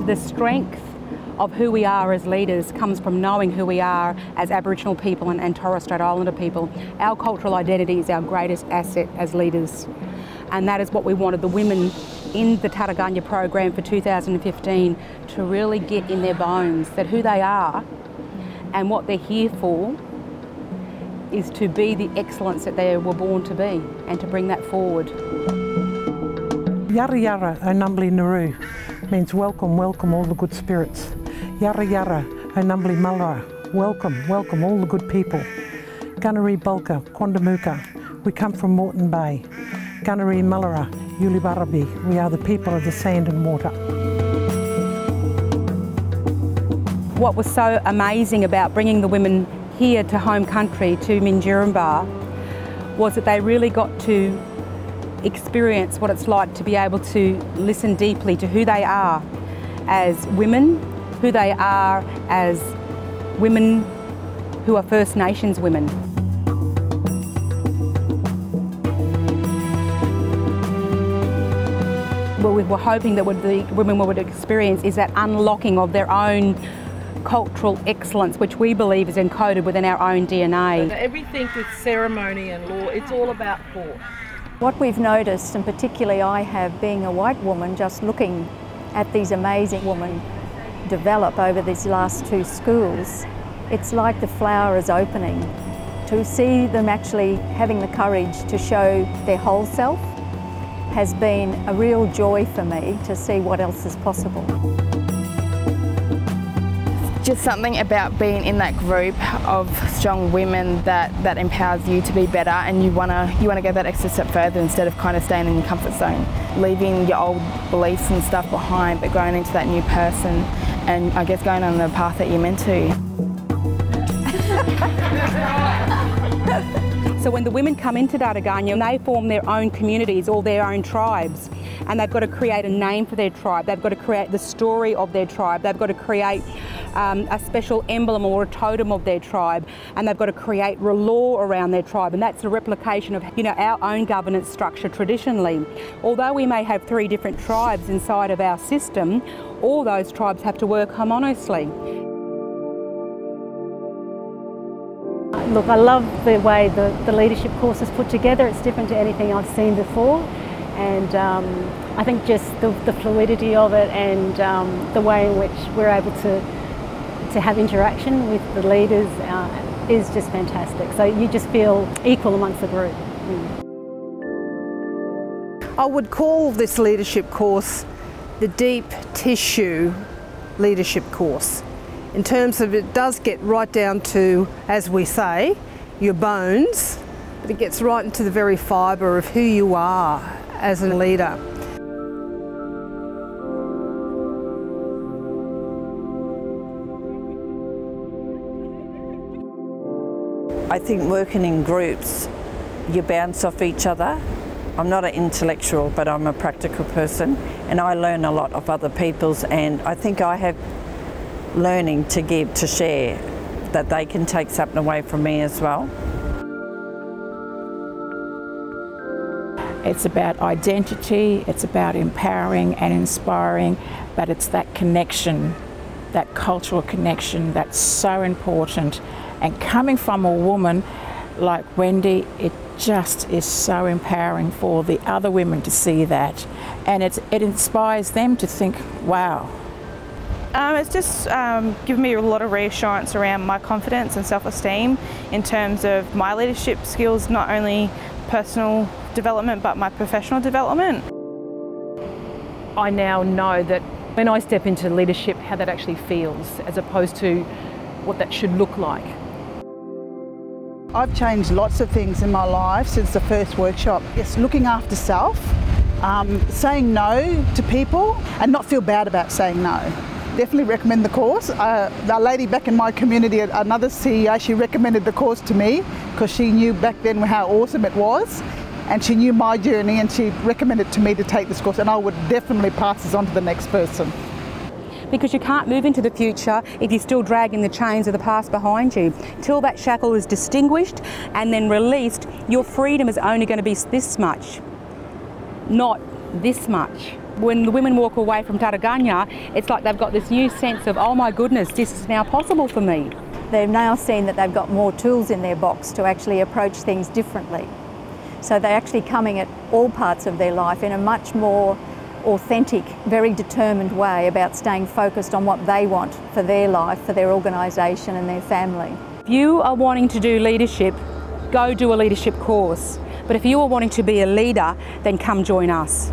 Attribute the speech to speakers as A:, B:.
A: the strength of who we are as leaders comes from knowing who we are as Aboriginal people and Torres Strait Islander people. Our cultural identity is our greatest asset as leaders, and that is what we wanted the women in the Dada Gana program for 2015 to really get in their bones, that who they are and what they're here for is to be the excellence that they were born to be and to bring that forward.
B: Yarra Yarra o Numbly Naru means welcome, welcome all the good spirits. Yarra Yarra o Numbly Malara, welcome, welcome all the good people. Gunnery Bulka, Quandamuka, we come from Moreton Bay. Gunnery Malara, Yulibarrabi, we are the people of the sand and water.
A: What was so amazing about bringing the women here to home country, to Minjerribah, was that they really got to experience what it's like to be able to listen deeply to who they are as women, who they are as women who are First Nations women. What we were hoping that the women would experience is that unlocking of their own cultural excellence, which we believe is encoded within our own DNA.
C: Everything with ceremony and law, it's all about thought.
D: What we've noticed, and particularly I have, being a white woman, just looking at these amazing women develop over these last two schools, it's like the flower is opening. To see them actually having the courage to show their whole self has been a real joy for me to see what else is possible.
E: Just something about being in that group of strong women that empowers you to be better, and you wanna go that extra step further instead of kind of staying in your comfort zone, leaving your old beliefs and stuff behind, but going into that new person, and I guess going on the path that you're meant to.
A: So when the women come into Dada Gana, they form their own communities or their own tribes, and they've got to create a name for their tribe, they've got to create the story of their tribe, they've got to create a special emblem or a totem of their tribe, and they've got to create law around their tribe, and that's a replication of our own governance structure traditionally. Although we may have 3 different tribes inside of our system, all those tribes have to work harmoniously.
F: Look, I love the way the leadership course is put together. It's different to anything I've seen before, and I think just the fluidity of it and the way in which we're able to have interaction with the leaders is just fantastic. So you just feel equal amongst the group.
G: I would call this leadership course the deep tissue leadership course. In terms of it does get right down to, as we say, your bones, but it gets right into the very fibre of who you are as a leader.
H: I think working in groups, you bounce off each other. I'm not an intellectual, but I'm a practical person, and I learn a lot of other people's, and I think I have learning to give, to share, that they can take something away from me as well.
I: It's about identity, it's about empowering and inspiring, but it's that connection, that cultural connection that's so important. And coming from a woman like Wendy, it just is so empowering for the other women to see that. And it inspires them to think, wow.
J: It's just given me a lot of reassurance around my confidence and self-esteem in terms of my leadership skills, not only personal development but my professional development.
K: I now know that when I step into leadership, how that actually feels as opposed to what that should look like.
L: I've changed lots of things in my life since the first workshop. Yes, looking after self, saying no to people and not feel bad about saying no. Definitely recommend the course. The lady back in my community, another CEO, she recommended the course to me because she knew back then how awesome it was, and she knew my journey, and she recommended to me to take this course, and I would definitely pass this on to the next person.
A: Because you can't move into the future if you're still dragging the chains of the past behind you. Till that shackle is distinguished and then released, your freedom is only going to be this much, not this much. When the women walk away from Dada Gana, it's like they've got this new sense of, oh my goodness, this is now possible for me.
D: They've now seen that they've got more tools in their box to actually approach things differently. So they're actually coming at all parts of their life in a much more authentic, very determined way about staying focused on what they want for their life, for their organisation and their family.
A: If you are wanting to do leadership, go do a leadership course. But if you are wanting to be a leader, then come join us.